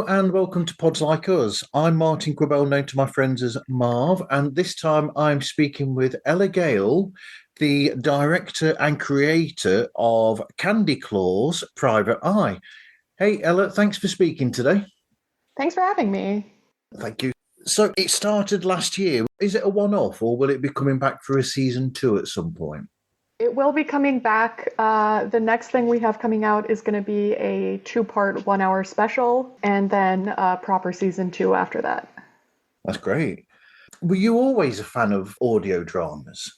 And welcome to Pods Like Us. I'm Martin Quibell, known to my friends as Marv, and this time I'm speaking with Ella Gale, the director and creator of Candy Claus Private Eye. Hey, Ella, thanks for speaking today. Thanks for having me. Thank you. So it started last year. Is it a one-off, or will it be coming back for a season 2 at some point? It will be coming back. The next thing we have coming out is going to be a 2-part 1-hour special, and then a proper season 2 after that. That's great. Were you always a fan of audio dramas?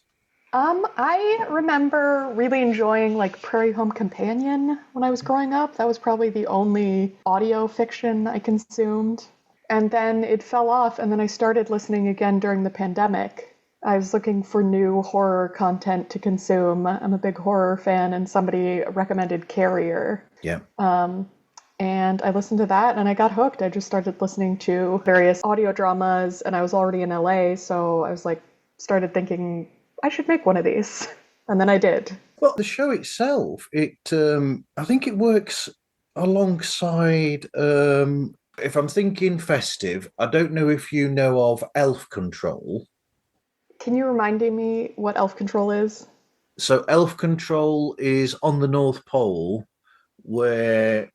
I remember really enjoying like Prairie Home Companion when I was growing up. That was probably the only audio fiction I consumed. And then it fell off, and then I started listening again during the pandemic. I was looking for new horror content to consume. I'm a big horror fan, and somebody recommended Carrier. Yeah. And I listened to that, and I got hooked. I just started listening to various audio dramas, and I was already in LA, so I was like, started thinking, I should make one of these. And then I did. Well, the show itself, I think it works alongside, if I'm thinking festive, I don't know if you know of Elf Control. Can you remind me what Elf Control is? So Elf Control is on the North Pole, where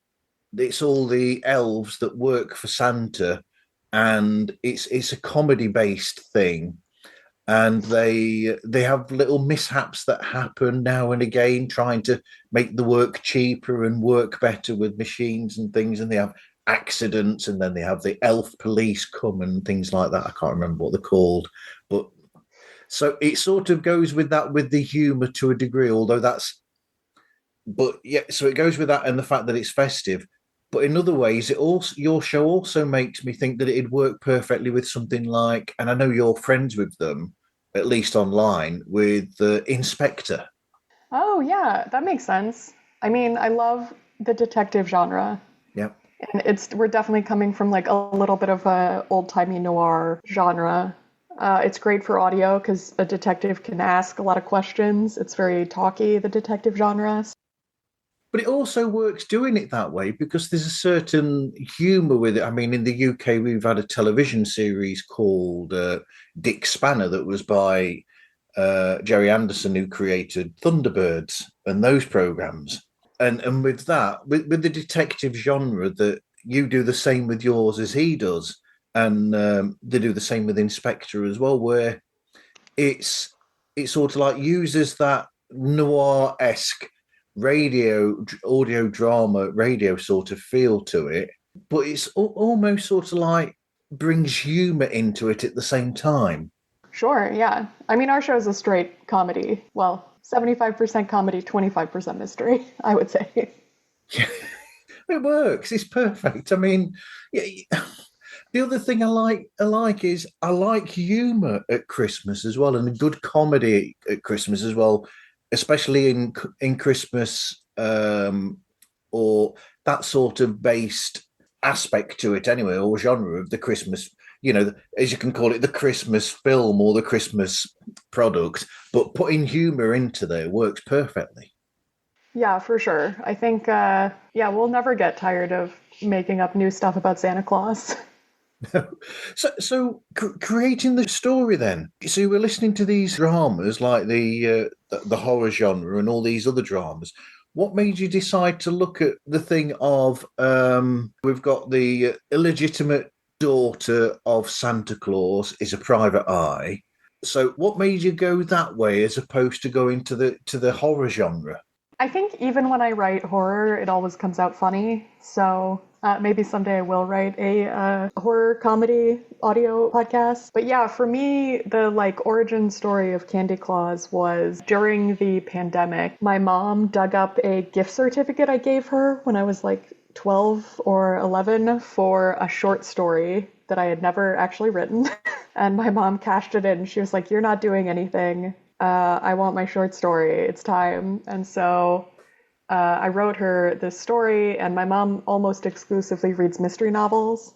it's all the elves that work for Santa, and it's a comedy based thing, and they have little mishaps that happen now and again, trying to make the work cheaper and work better with machines and things, and they have accidents, and then they have the elf police come and things like that. I can't remember what they're called, but so it sort of goes with that, with the humor to a degree, although but yeah, so it goes with that and the fact that it's festive. But in other ways, your show also makes me think that it'd work perfectly with something like, and I know you're friends with them, at least online, with the Inspector. Oh, yeah, that makes sense. I mean, I love the detective genre. Yeah. And we're definitely coming from like a little bit of a old-timey noir genre. It's great for audio because a detective can ask a lot of questions. It's very talky, the detective genre. But it also works doing it that way because there's a certain humour with it. I mean, in the UK, we've had a television series called Dick Spanner that was by Jerry Anderson, who created Thunderbirds and those programs. And with that, with the detective genre, that you do the same with yours as he does. And they do the same with Inspector as well, where it's it sort of like uses that noir-esque audio drama radio sort of feel to it, but it's almost sort of like brings humor into it at the same time. Sure, yeah. I mean, our show is a straight comedy. Well, 75% comedy, 25% mystery, I would say. Yeah, it works. It's perfect. I mean, yeah, the other thing I like is I like humor at Christmas as well, and a good comedy at Christmas as well, especially in Christmas, or that sort of based aspect to it anyway, or genre of the Christmas. As you can call it, the Christmas film or the Christmas product, but putting humor into there works perfectly. Yeah, for sure. I think, we'll never get tired of making up new stuff about Santa Claus. So creating the story then. So you were listening to these dramas like the horror genre and all these other dramas. What made you decide to look at the thing of we've got the illegitimate daughter of Santa Claus is a private eye. So what made you go that way as opposed to going to the horror genre? I think even when I write horror, it always comes out funny. So maybe someday I will write a horror comedy audio podcast. But yeah, for me, the like origin story of Candy Claus was during the pandemic. My mom dug up a gift certificate I gave her when I was like 12 or 11 for a short story that I had never actually written. And my mom cashed it in. She was like, "You're not doing anything. I want my short story. It's time." And so I wrote her this story, and my mom almost exclusively reads mystery novels.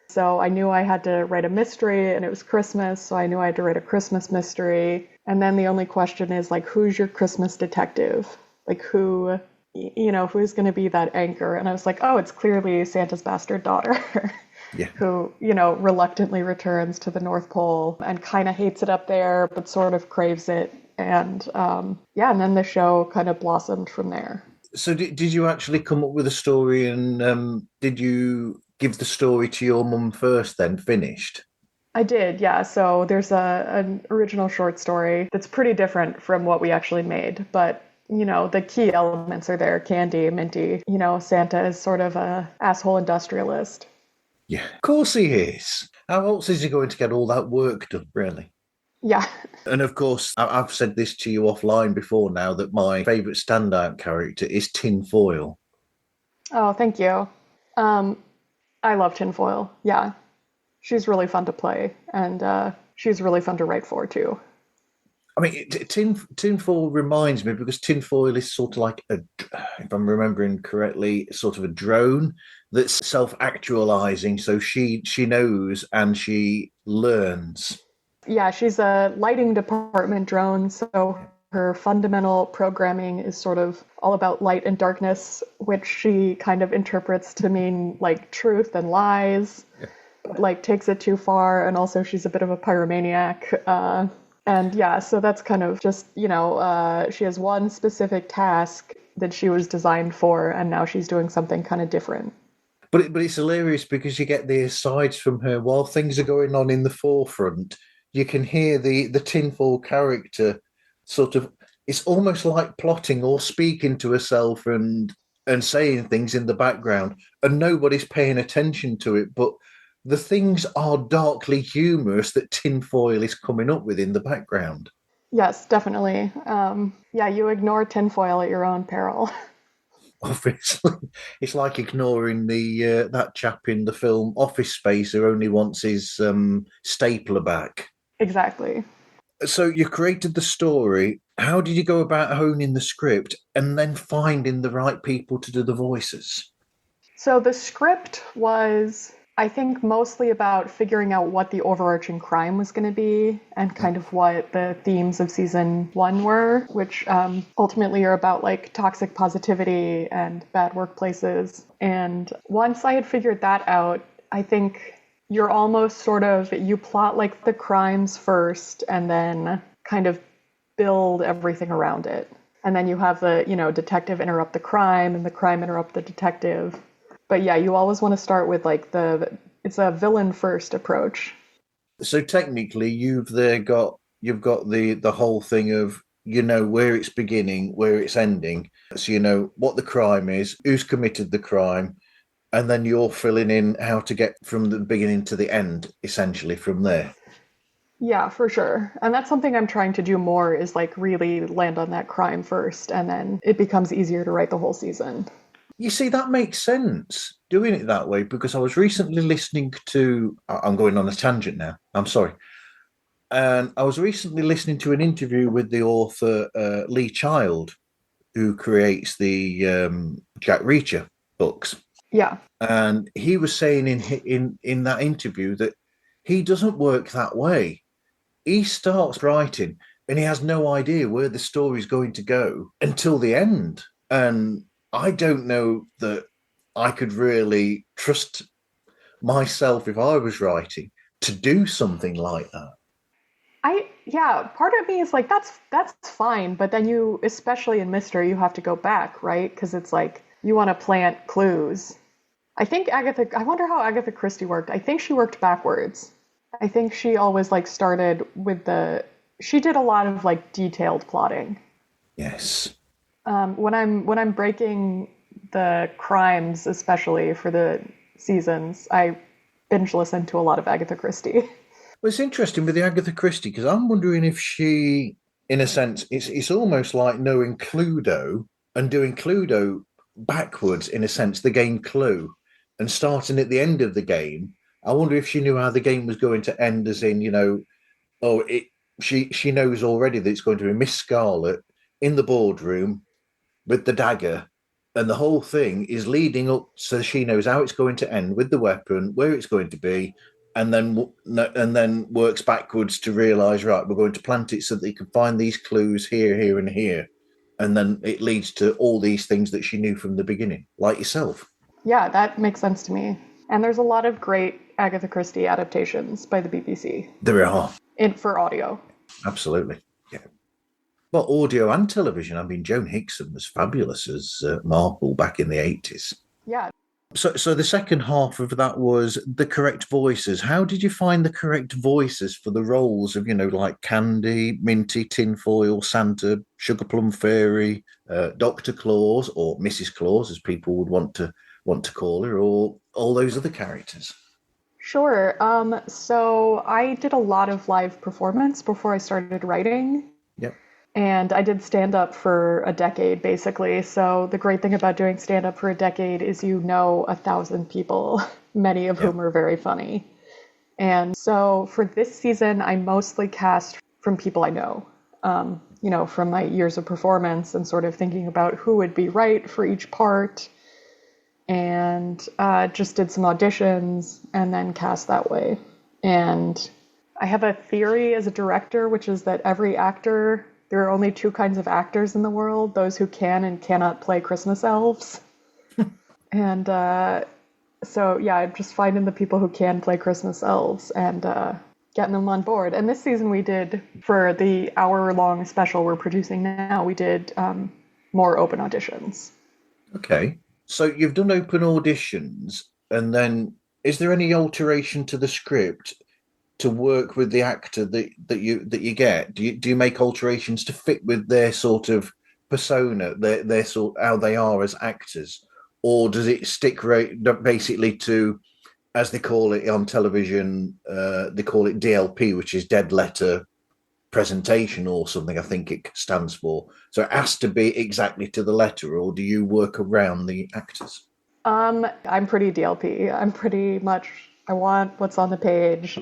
So I knew I had to write a mystery, and it was Christmas, so I knew I had to write a Christmas mystery. And then the only question is, like, who's your Christmas detective? Like, who who's going to be that anchor? And I was like, oh, it's clearly Santa's bastard daughter. Yeah. Who, reluctantly returns to the North Pole and kind of hates it up there, but sort of craves it. And and then the show kind of blossomed from there. So did you actually come up with a story, and did you give the story to your mum first, then finished? I did, yeah. So there's an original short story that's pretty different from what we actually made, but the key elements are there. Candy, Minty, Santa is sort of a asshole industrialist. Yeah, of course he is. How else is he going to get all that work done, really? Yeah. And of course, I've said this to you offline before now, that my favourite standout character is Tinfoil. Oh, thank you. I love Tinfoil. Yeah. She's really fun to play, and she's really fun to write for, too. I mean, Tinfoil reminds me, because Tinfoil is sort of like if I'm remembering correctly, sort of a drone that's self-actualizing. So she knows and she learns. Yeah, she's a lighting department drone, so her fundamental programming is sort of all about light and darkness, which she kind of interprets to mean like truth and lies, but like takes it too far. And also she's a bit of a pyromaniac. And yeah, so that's kind of just, she has one specific task that she was designed for, and now she's doing something kind of different. But it's hilarious because you get the asides from her while things are going on in the forefront. You can hear the tinfoil character sort of, it's almost like plotting or speaking to herself and saying things in the background, and nobody's paying attention to it. But the things are darkly humorous that Tinfoil is coming up with in the background. Yes, definitely. You ignore tinfoil at your own peril. Obviously, it's like ignoring the that chap in the film Office Space who only wants his stapler back. Exactly. So you created the story. How did you go about honing the script and then finding the right people to do the voices? So the script was, I think, mostly about figuring out what the overarching crime was going to be and kind of what the themes of season 1 were, which ultimately are about like toxic positivity and bad workplaces. And once I had figured that out, I think you're almost sort of, you plot like the crimes first and then kind of build everything around it. And then you have the, detective interrupt the crime and the crime interrupt the detective. But yeah, you always want to start with like it's a villain first approach. So technically you've got the whole thing of, where it's beginning, where it's ending. So you know what the crime is, who's committed the crime, and then you're filling in how to get from the beginning to the end, essentially, from there. Yeah, for sure. And that's something I'm trying to do more, is like really land on that crime first, and then it becomes easier to write the whole season. You see, that makes sense doing it that way, because I was recently listening to, I'm going on a tangent now, I'm sorry. And I was recently listening to an interview with the author Lee Child, who creates the Jack Reacher books. Yeah. And he was saying in that interview that he doesn't work that way. He starts writing and he has no idea where the story's going to go until the end. And I don't know that I could really trust myself, if I was writing, to do something like that. Part of me is like, that's fine, but then you, especially in mystery, you have to go back, right? Because it's like you want to plant clues. I wonder how Agatha Christie worked. I think she worked backwards. I think she always like started with she did a lot of like detailed plotting. Yes. When I'm breaking the crimes, especially for the seasons, I binge listen to a lot of Agatha Christie. Well, it's interesting with the Agatha Christie, because I'm wondering if she, in a sense, it's almost like knowing Cluedo and doing Cluedo backwards, in a sense, the game Clue, and starting at the end of the game. I wonder if she knew how the game was going to end, as in, she knows already that it's going to be Miss Scarlet in the boardroom with the dagger, and the whole thing is leading up, so she knows how it's going to end with the weapon, where it's going to be, and then works backwards to realize, right, we're going to plant it so that you can find these clues here, here, and here. And then it leads to all these things that she knew from the beginning, like yourself. Yeah, that makes sense to me. And there's a lot of great Agatha Christie adaptations by the BBC There are. for audio. Absolutely. Yeah. Well, audio and television. I mean, Joan Hickson was fabulous as Marple back in the 80s. Yeah. So the second half of that was the correct voices. How did you find the correct voices for the roles of, like Candy, Minty, Tinfoil, Santa, Sugar Plum Fairy, Dr. Claus, or Mrs. Claus, as people would want to call her, or all those other characters? Sure. So I did a lot of live performance before I started writing. Yep. And I did stand up for a decade, basically. So the great thing about doing stand up for a decade is 1,000 people, many of whom are very funny. And so for this season, I mostly cast from people I know, from my years of performance and sort of thinking about who would be right for each part. And just did some auditions and then cast that way. And I have a theory as a director, which is that there are only two kinds of actors in the world, those who can and cannot play Christmas elves. And so, yeah, I'm just finding the people who can play Christmas elves and getting them on board. And this season we did, for the hour-long special we're producing now, we did more open auditions. Okay. So you've done open auditions, and then is there any alteration to the script to work with the actor that you get? Do you make alterations to fit with their sort of persona, their sort how they are as actors, or does it stick basically to, as they call it on television, they call it DLP, which is dead letter presentation or something, I think it stands for. So it has to be exactly to the letter, or do you work around the actors? I'm pretty DLP. I want what's on the page.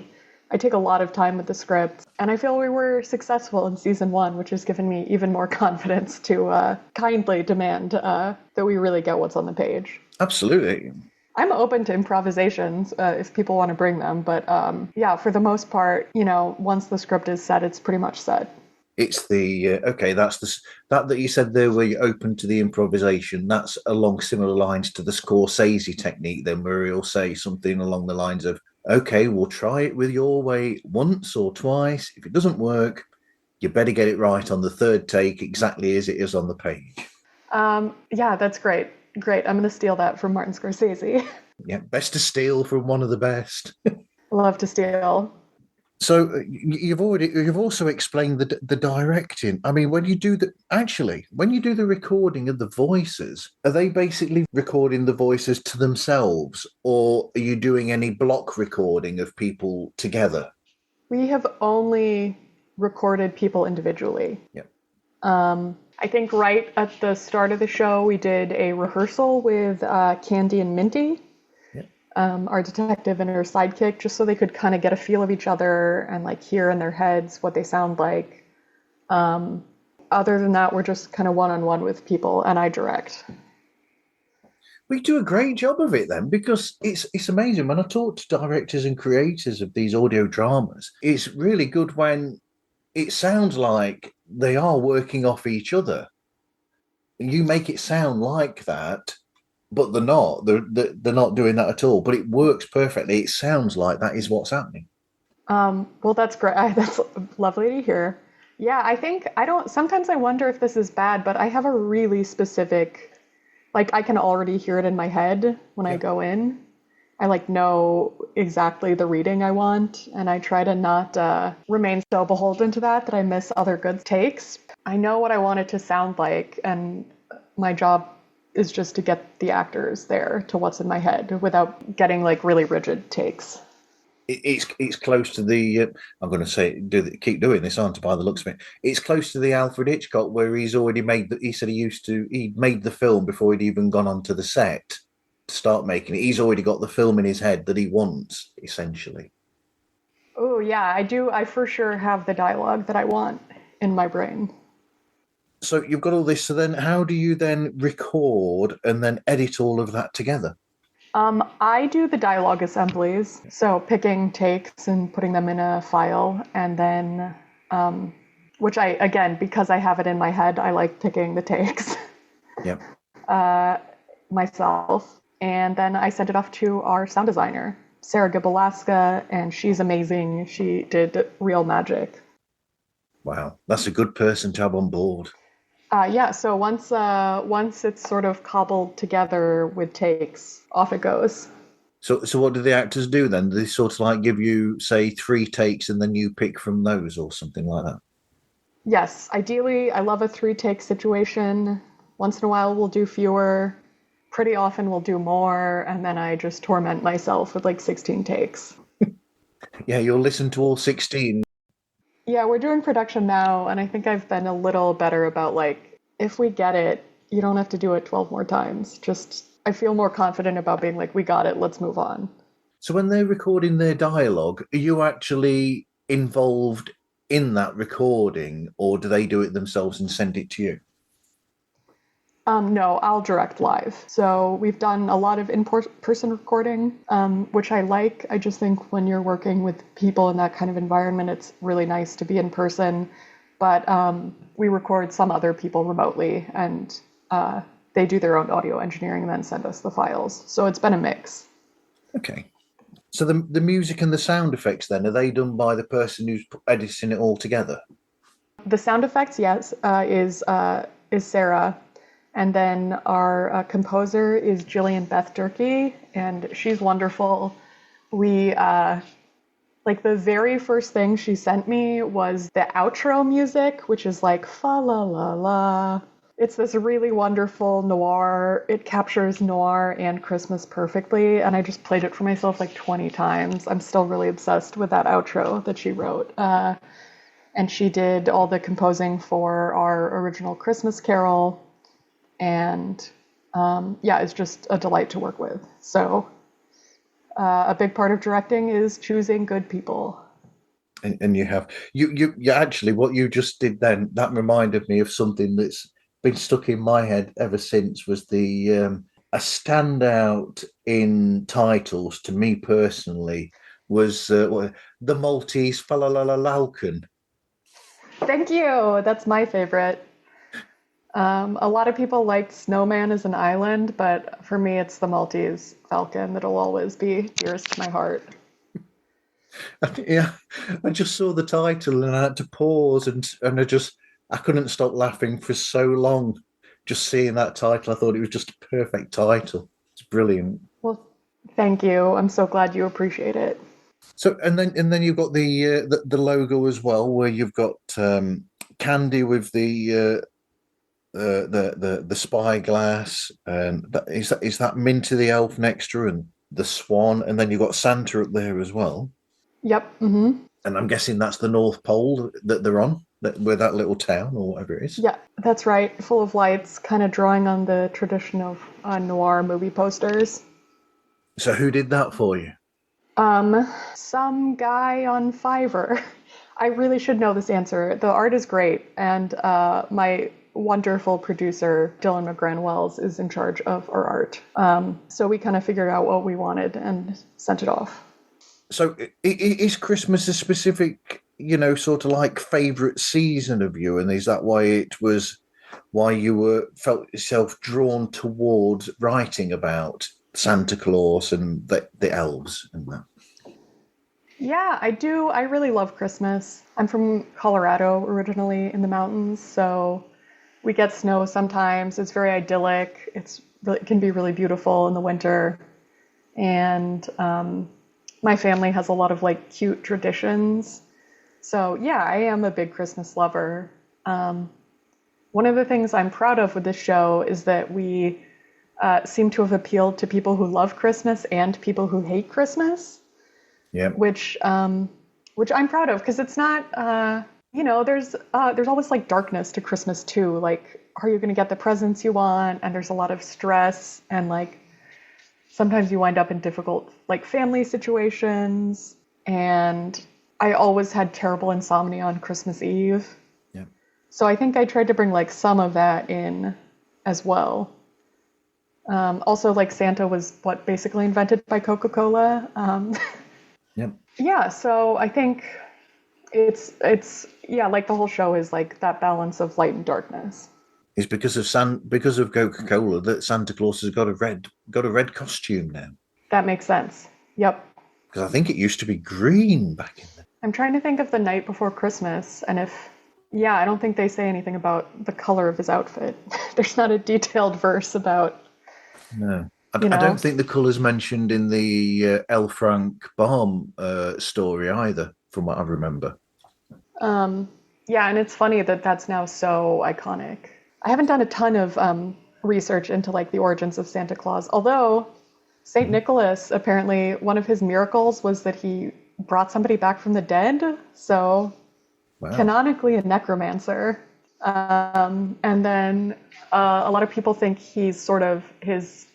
I take a lot of time with the script, and I feel we were successful in season 1, which has given me even more confidence to kindly demand that we really get what's on the page. Absolutely. I'm open to improvisations if people want to bring them, but yeah, for the most part, once the script is set, it's pretty much set. It's the okay. That's that you said there, where you're open to the improvisation. That's along similar lines to the Scorsese technique, then, where he'll say something along the lines of, "Okay, we'll try it with your way once or twice. If it doesn't work, you better get it right on the third take, exactly as it is on the page." Yeah, that's great. Great. I'm going to steal that from Martin Scorsese. Yeah, best to steal from one of the best. Love to steal. So you've also explained the directing. I mean, when you do the recording of the voices, are they basically recording the voices to themselves, or are you doing any block recording of people together? We have only recorded people individually. Yeah. I think right at the start of the show, we did a rehearsal with Candy and Minty, our detective and her sidekick, just so they could kind of get a feel of each other and like hear in their heads what they sound like. Other than that, we're just kind of one-on-one with people, and I direct. We do a great job of it then, because it's amazing when I talk to directors and creators of these audio dramas. It's really good when it sounds like they are working off each other. You make it sound like that, but they're not. They're not doing that at all. But it works perfectly. It sounds like that is what's happening. Well, that's great. That's lovely to hear. Yeah, sometimes I wonder if this is bad, but I have a really specific, like, I can already hear it in my head when I go in. I know exactly the reading I want, and I try to not remain so beholden to that I miss other good takes. I know what I want it to sound like, and my job is just to get the actors there to what's in my head without getting really rigid takes. It's close to the. I'm going to say keep doing this, aren't I? By the looks of it, it's close to the Alfred Hitchcock, where he's already made. He said he made the film before he'd even gone onto the set to start making it. He's already got the film in his head that he wants, essentially. Oh yeah, I do. I for sure have the dialogue that I want in my brain. So you've got all this. So then, how do you then record and then edit all of that together? I do the dialogue assemblies, so picking takes and putting them in a file, and then which because I have it in my head, I like picking the takes Yeah. myself. And then I sent it off to our sound designer, Sarah Gibalaska, and she's amazing. She did real magic. Wow, that's a good person to have on board. Yeah, so once it's sort of cobbled together with takes, off it goes. So what do the actors do then? Do they sort of like give you, say, 3 takes and then you pick from those or something like that? Yes, ideally, I love a 3 take situation. Once in a while, we'll do fewer. Pretty often, we'll do more, and then I just torment myself with like 16 takes. Yeah, you'll listen to all 16. Yeah, we're doing production now, and I think I've been a little better about like, if we get it, you don't have to do it 12 more times. Just, I feel more confident about being like, we got it, let's move on. So when they're recording their dialogue, are you actually involved in that recording, or do they do it themselves and send it to you? No, I'll direct live. So we've done a lot of in-person recording, which I like. I just think when you're working with people in that kind of environment, it's really nice to be in person. But we record some other people remotely, and they do their own audio engineering and then send us the files. So it's been a mix. Okay. So the music and the sound effects then, are they done by the person who's editing it all together? The sound effects, yes, is Sarah. And then our composer is Jillian Beth Durkee, and she's wonderful. We, like, the very first thing she sent me was the outro music, which is like, fa la la la. It's this really wonderful noir. It captures noir and Christmas perfectly, and I just played it for myself like 20 times. I'm still really obsessed with that outro that she wrote. And she did all the composing for our original Christmas Carol. And yeah, it's just a delight to work with. So a big part of directing is choosing good people. And you have you actually what you just did then, that reminded me of something that's been stuck in my head ever since, was the a standout in titles to me personally was the Maltese Falalalalauken. Thank you. That's my favorite. A lot of people liked Snowman as an island, but for me, it's the Maltese Falcon that'll always be dearest to my heart. Yeah, I just saw the title and I had to pause, and I couldn't stop laughing for so long. Just seeing that title, I thought it was just a perfect title. It's brilliant. Well, thank you. I'm so glad you appreciate it. So and then you've got the logo as well, where you've got Candy with the spyglass, and is that Minty the elf next to her, and the swan, and then you've got Santa up there as well. Yep. Mm-hmm. And I'm guessing that's the North Pole that they're on, where that little town or whatever it is. Yeah, that's right. Full of lights, kind of drawing on the tradition of noir movie posters. So who did that for you? Some guy on Fiverr. I really should know this answer. The art is great, and my wonderful producer, Dylan McGranwells, is in charge of our art. So we kind of figured out what we wanted and sent it off. So is Christmas a specific, sort of like favourite season of you? And is that why you felt yourself drawn towards writing about Santa Claus and the elves and that? Yeah, I do. I really love Christmas. I'm from Colorado originally in the mountains, so we get snow sometimes. It's very idyllic. It can be really beautiful in the winter. And my family has a lot of like cute traditions. So yeah, I am a big Christmas lover. One of the things I'm proud of with this show is that we seem to have appealed to people who love Christmas and people who hate Christmas. Yeah. Which I'm proud of, because it's not, there's always like darkness to Christmas too. Like, are you going to get the presents you want? And there's a lot of stress, and like sometimes you wind up in difficult like family situations. And I always had terrible insomnia on Christmas Eve. Yeah. So I think I tried to bring like some of that in as well. Also, like Santa was basically invented by Coca-Cola. Yep. Yeah, so I think It's yeah, like the whole show is like that balance of light and darkness. It's because of Coca-Cola that Santa Claus has got a red costume now. That makes sense. Yep. Because I think it used to be green back in the. I'm trying to think of the night before Christmas, and if, yeah, I don't think they say anything about the color of his outfit. There's not a detailed verse about, No, you I don't know. think the colours mentioned in the L. Frank Baum story either, from what I remember. Um, yeah, and it's funny that that's now so iconic. I haven't done a ton of research into like the origins of Santa Claus, although Saint Mhm. Nicholas, apparently one of his miracles was that he brought somebody back from the dead. So Wow. canonically a necromancer. And then a lot of people think he's sort of his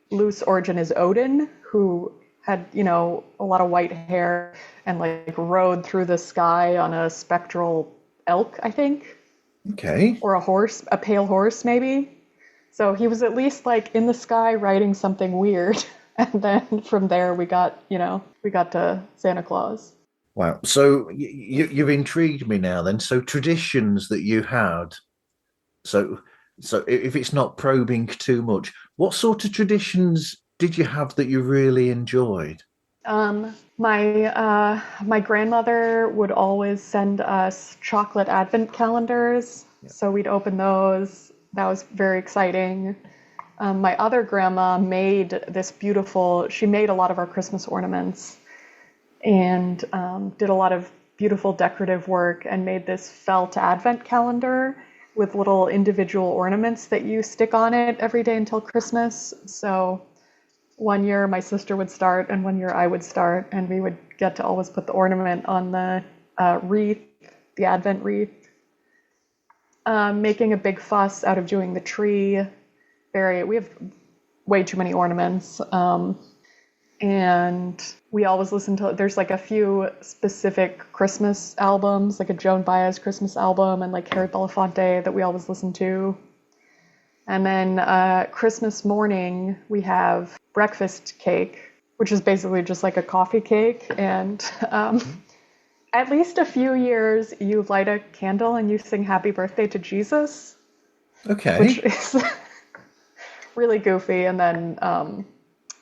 loose origin is Odin, who had, a lot of white hair and like rode through the sky on a spectral elk, I think, Okay. or a horse, a pale horse, maybe. So he was at least like in the sky riding something weird. And then from there we got to Santa Claus. Wow. So you've intrigued me now. Then, so traditions that you had. So if it's not probing too much, what sort of traditions did you have that you really enjoyed? My grandmother would always send us chocolate advent calendars, Yeah. so we'd open those. That was very exciting. My other grandma made this beautiful. She made a lot of our Christmas ornaments and did a lot of beautiful decorative work and made this felt advent calendar with little individual ornaments that you stick on it every day until Christmas. So one year my sister would start and one year I would start, and we would get to always put the ornament on the wreath, the Advent wreath. Making a big fuss out of doing the tree. We have way too many ornaments. And we always listen to, there's like a few specific Christmas albums, like a Joan Baez Christmas album and like Harry Belafonte that we always listen to. And then Christmas morning, we have breakfast cake, which is basically just like a coffee cake. And at least a few years, you light a candle and you sing happy birthday to Jesus, which Okay. is really goofy. And then,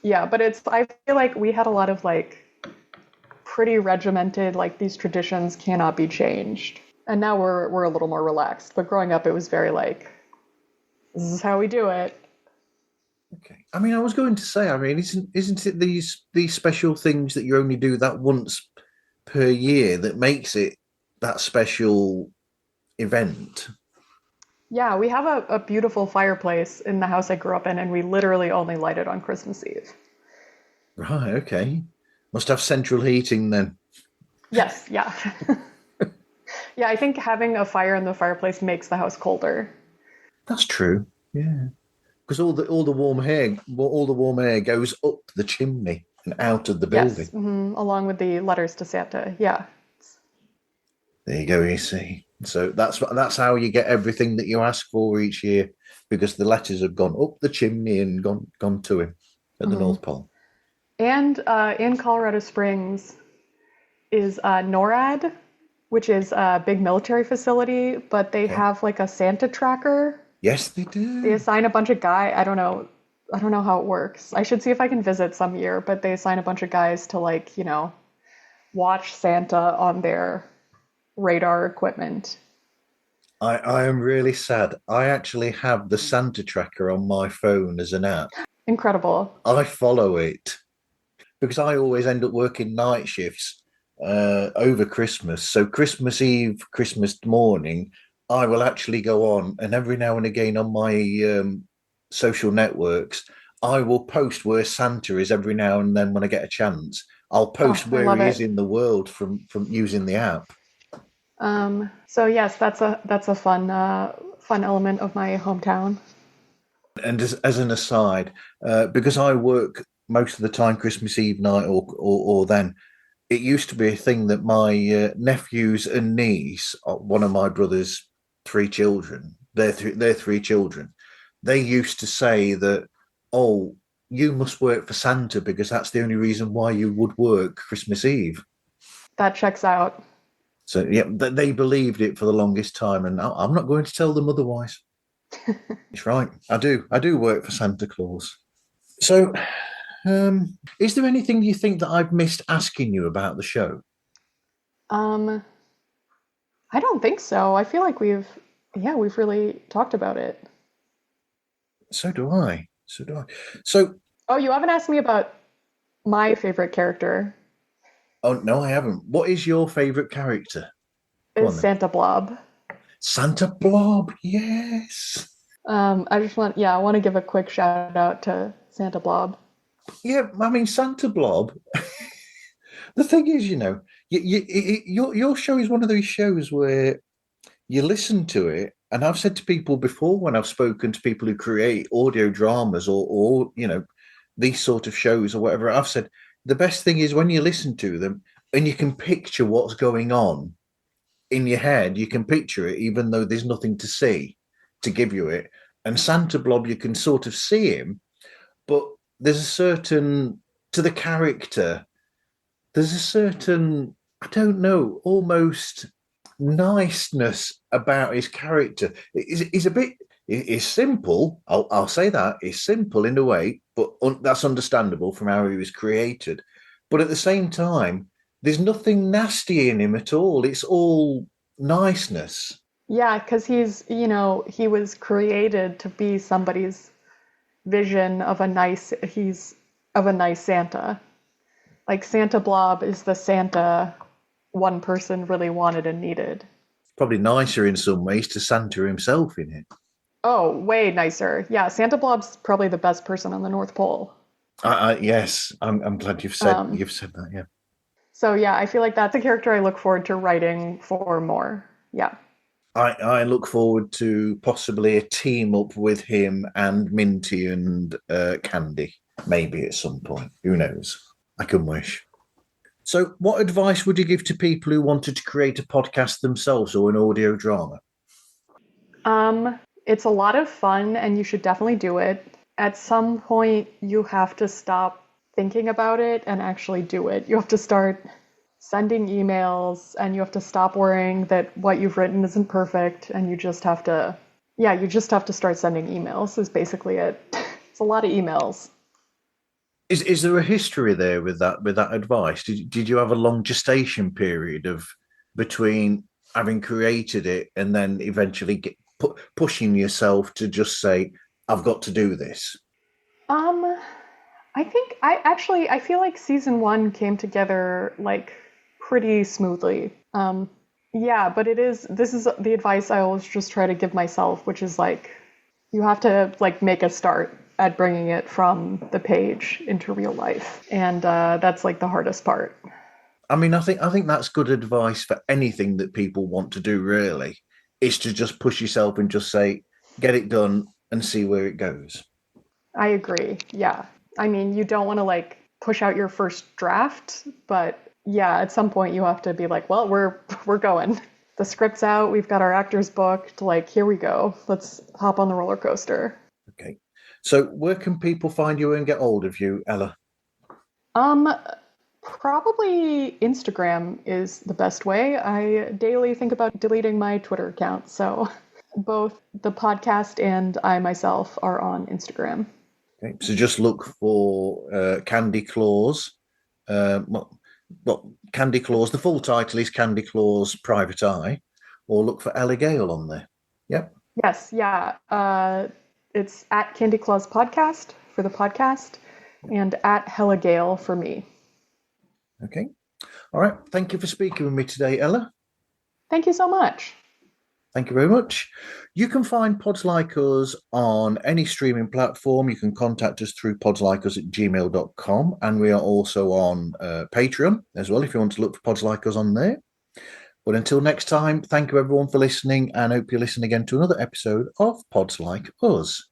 yeah, but I feel like we had a lot of like pretty regimented, like these traditions cannot be changed. And now we're a little more relaxed. But growing up, it was very like, this is how we do it. Okay. I mean, I was going to say, I mean, isn't it these special things that you only do that once per year that makes it that special event? Yeah, we have a beautiful fireplace in the house I grew up in, and we literally only light it on Christmas Eve. Right. Okay. Must have central heating then. Yes, yeah. Yeah, I think having a fire in the fireplace makes the house colder. That's true. Yeah. Because all the warm air goes up the chimney and out of the Yes, building. along with the letters to Santa. Yeah. There you go. You see. So that's how you get everything that you ask for each year, because the letters have gone up the chimney and gone to him at the hmm North Pole. And in Colorado Springs is NORAD, which is a big military facility, but they Okay. have like a Santa tracker. Yes, they They do. assign a bunch of guys. I don't know how it works. I should see if I can visit some year, but they assign a bunch of guys to like, watch Santa on their radar equipment. I am really sad. I actually have the Santa tracker on my phone as an app. Incredible. I follow it because I always end up working night shifts over Christmas. So Christmas Eve, Christmas morning, I will actually go on, and every now and again on my social networks, I will post where Santa is every now and then when I get a chance. I'll Oh, post I where love he is it. in the world from using the app. So yes, that's a fun element of my hometown. And as an aside, because I work most of the time Christmas Eve night or then, it used to be a thing that my nephews and niece, one of my brother's three children, their three children, they used to say that, oh, you must work for Santa because that's the only reason why you would work Christmas Eve. That checks out. So yeah, they believed it for the longest time, and I'm not going to tell them otherwise. It's right. I do work for Santa Claus. So, is there anything you think that I've missed asking you about the show? I don't think so. I feel like we've really talked about it. So do I. So do I. So, Oh, you haven't asked me about my favorite character. oh no, I haven't. What is your favorite character? Go Is on then. Santa Blob. Santa Blob. Yes. I want to give a quick shout out to Santa Blob. Yeah, I mean Santa Blob. The thing is, your show is one of those shows where you listen to it, and I've said to people before when I've spoken to people who create audio dramas or these sort of shows or whatever, I've said the best thing is when you listen to them and you can picture what's going on in your head. You can picture it, even though there's nothing to see to give you it. And Santa Blob, you can sort of see him, but there's a certain to the character. There's a certain, I don't know, almost niceness about his character. He's a bit, he's simple. I'll say that he's simple in a way, but that's understandable from how he was created. But at the same time, there's nothing nasty in him at all. It's all niceness. Yeah, because he was created to be somebody's vision of a nice Santa. Like Santa Blob is the Santa one person really wanted and needed. Probably nicer in some ways to Santa himself in it. Oh, way nicer. Yeah, Santa Blob's probably the best person on the North Pole. Yes, I'm glad you've said that. Yeah. So yeah, I feel like that's a character I look forward to writing for more. Yeah. I look forward to possibly a team up with him and Minty and Candy, maybe at some point. Who knows? I can wish. So, what advice would you give to people who wanted to create a podcast themselves or an audio drama? It's a lot of fun and you should definitely do it. At some point, you have to stop thinking about it and actually do it. You have to start sending emails and you have to stop worrying that what you've written isn't perfect, and you just have to start sending emails is basically it. It's a lot of emails. Is there a history there with that advice? Did you have a long gestation period of between having created it and then eventually pushing yourself to just say, I've got to do this? I think I feel like season 1 came together like pretty smoothly. Yeah, but this is the advice I always just try to give myself, which is like, you have to like make a start at bringing it from the page into real life. And that's like the hardest part. I mean, I think that's good advice for anything that people want to do, really, is to just push yourself and just say, get it done and see where it goes. I agree. Yeah. I mean, you don't want to like push out your first draft, but yeah, at some point you have to be like, well, we're going. The script's out. We've got our actors booked. Like, here we go. Let's hop on the roller coaster. Okay. So where can people find you and get hold of you, Ella? Probably Instagram is the best way. I daily think about deleting my Twitter account. So both the podcast and I myself are on Instagram. Okay. So just look for Candy Claus. Candy Claus, the full title is Candy Claus Private Eye, or look for Ella Gale on there. Yep. Yes, yeah. It's at Candy Claus Podcast for the podcast and at Ella Gale for me. Okay. All right. Thank you for speaking with me today, Ella. Thank you so much. Thank you very much. You can find Pods Like Us on any streaming platform. You can contact us through podslikeus@gmail.com. And we are also on Patreon as well, if you want to look for Pods Like Us on there. But until next time, thank you everyone for listening, and hope you listen again to another episode of Pods Like Us.